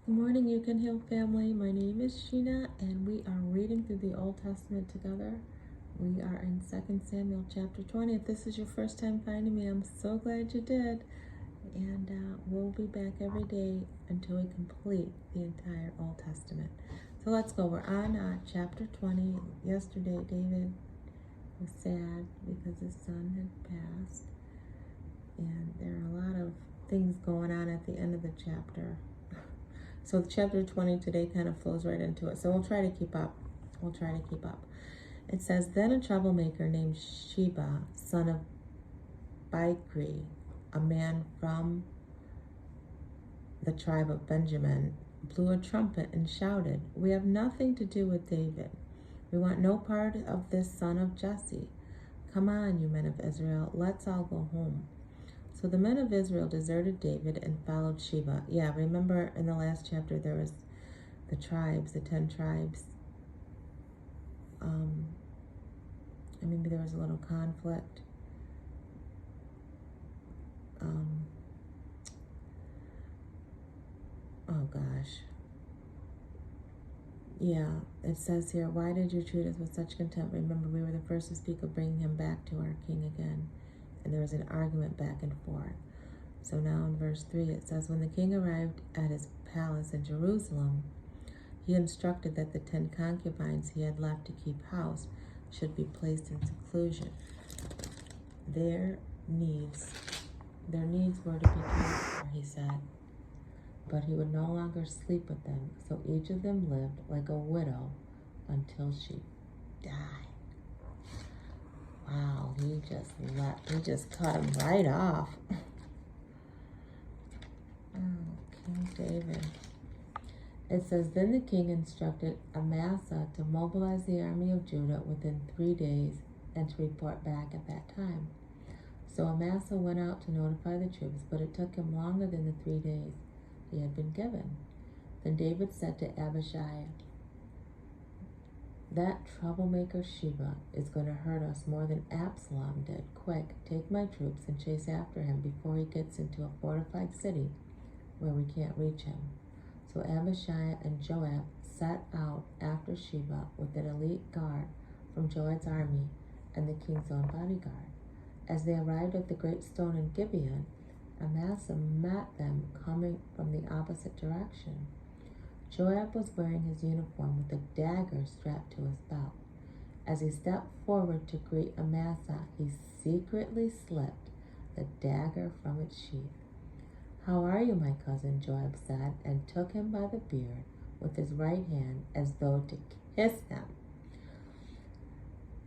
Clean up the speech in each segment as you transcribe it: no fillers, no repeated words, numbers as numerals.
Good morning, You Can Heal family. My name is Shena, and we are reading through the Old Testament together. We are in 2 Samuel chapter 20. If this is your first time finding me, I'm so glad you did. And we'll be back every day until we complete the entire Old Testament. So let's go. We're on chapter 20. Yesterday, David was sad because his son had passed. And there are a lot of things going on at the end of the chapter. So chapter 20 today kind of flows right into it. So we'll try to keep up. It says, then a troublemaker named Sheba, son of Bichri, a man from the tribe of Benjamin, blew a trumpet and shouted, we have nothing to do with David. We want no part of this son of Jesse. Come on, you men of Israel, let's all go home. So the men of Israel deserted David and followed Sheba. Yeah, remember in the last chapter there was the tribes, the 10 tribes. Maybe there was a little conflict. Oh gosh. Yeah, it says here, why did you treat us with such contempt? Remember, we were the first to speak of bringing him back to our king again. And there was an argument back and forth. So now in verse 3 it says, when the king arrived at his palace in Jerusalem, he instructed that the 10 concubines he had left to keep house should be placed in seclusion. Their needs were to be cared for, he said. But he would no longer sleep with them, so each of them lived like a widow until she died. Wow, he just cut him right off. King David. It says, then the king instructed Amasa to mobilize the army of Judah within 3 days and to report back at that time. So Amasa went out to notify the troops, but it took him longer than the 3 days he had been given. Then David said to Abishai, that troublemaker Sheba is going to hurt us more than Absalom did. Quick, take my troops and chase after him before he gets into a fortified city where we can't reach him. So Abishai and Joab set out after Sheba with an elite guard from Joab's army and the king's own bodyguard. As they arrived at the great stone in Gibeon, Amasa met them coming from the opposite direction. Joab was wearing his uniform with a dagger strapped to his belt. As he stepped forward to greet Amasa, he secretly slipped the dagger from its sheath. How are you, my cousin? Joab said, and took him by the beard with his right hand as though to kiss him.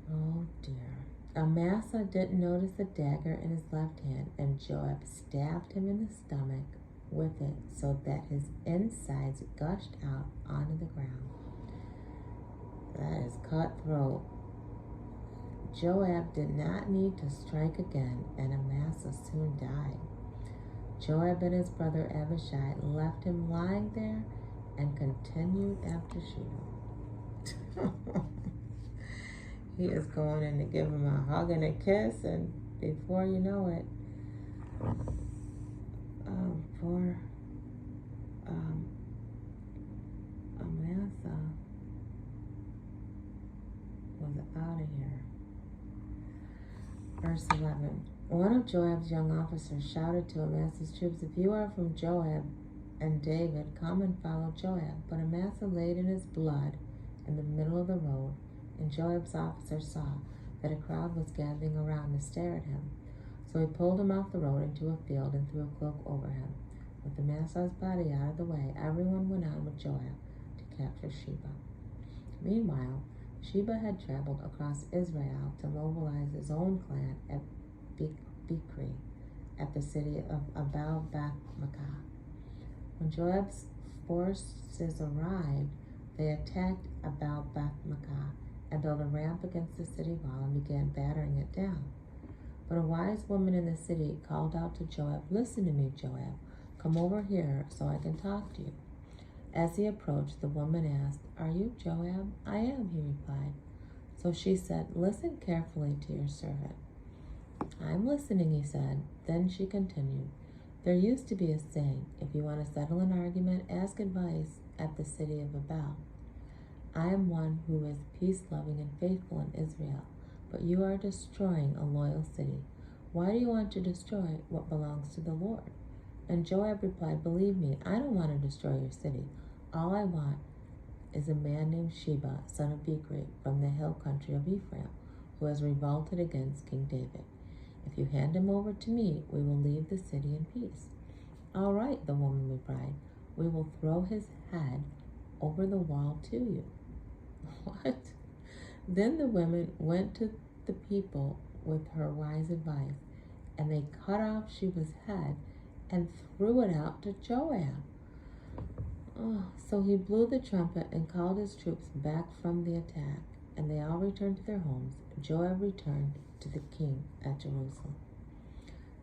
Oh dear. Amasa didn't notice the dagger in his left hand, and Joab stabbed him in the stomach with it so that his insides gushed out onto the ground. That is cutthroat. Joab did not need to strike again, and Amasa soon died. Joab and his brother Abishai left him lying there and continued after Sheba. He is going in to give him a hug and a kiss, and before you know it, poor Amasa was out of here. Verse 11. One of Joab's young officers shouted to Amasa's troops, if you are from Joab and David, come and follow Joab. But Amasa laid in his blood in the middle of the road, and Joab's officer saw that a crowd was gathering around to stare at him. So he pulled him off the road into a field and threw a cloak over him. With Amasa's body out of the way, everyone went on with Joab to capture Sheba. Meanwhile, Sheba had traveled across Israel to mobilize his own clan at Bichri, at the city of Abel Beth-Makkah. When Joab's forces arrived, they attacked Abel Beth-Makkah and built a ramp against the city wall and began battering it down. But a wise woman in the city called out to Joab, listen to me, Joab. Come over here so I can talk to you. As he approached, the woman asked, are you Joab? I am, he replied. So she said, listen carefully to your servant. I'm listening, he said. Then she continued, There used to be a saying, if you want to settle an argument, ask advice at the city of Babel. I am one who is peace-loving and faithful in Israel, but you are destroying a loyal city. Why do you want to destroy what belongs to the Lord? And Joab replied, believe me, I don't want to destroy your city. All I want is a man named Sheba, son of Bichri, from the hill country of Ephraim, who has revolted against King David. If you hand him over to me, we will leave the city in peace. All right, the woman replied, we will throw his head over the wall to you. What? Then the women went to the people with her wise advice, and they cut off Sheba's head and threw it out to Joab. So he blew the trumpet and called his troops back from the attack, and they all returned to their homes. Joab returned to the king at Jerusalem.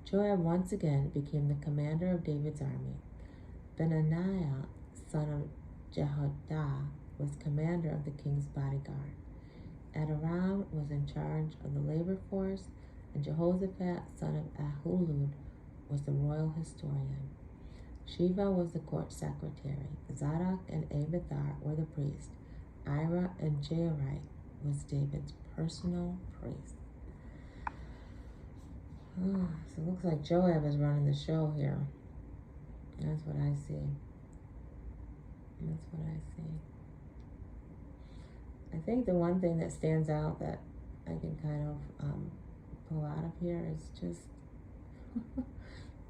Joab once again became the commander of David's army. Benaiah, son of Jehoiada, was commander of the king's bodyguard. Adoram was in charge of the labor force, and Jehoshaphat, son of Ahilud, was the royal historian. Sheva was the court secretary. Zadok and Abiathar were the priests. Ira and Jairite was David's personal priest. So it looks like Joab is running the show here. That's what I see. That's what I see. I think the one thing that stands out that I can kind of pull out of here is just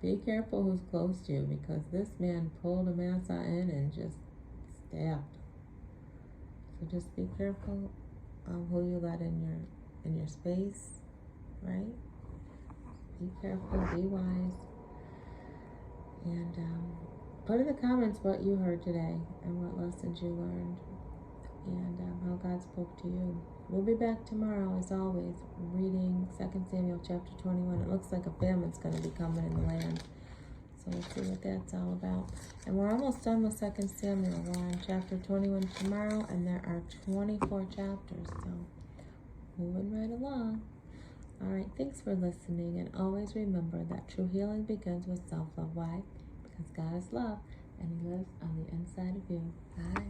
be careful who's close to you, because this man pulled Amasa in and just stabbed. So just be careful who you let in your space, right? Be careful, be wise, and put in the comments what you heard today and what lessons you learned, and how God spoke to you. We'll be back tomorrow, as always, reading 2 Samuel chapter 21. It looks like a famine's going to be coming in the land, so we'll see what that's all about. And we're almost done with 2 Samuel. We're on chapter 21 tomorrow, and there are 24 chapters, so moving right along. All right, thanks for listening, and always remember that true healing begins with self-love. Why? Because God is love, and He lives on the inside of you. Bye.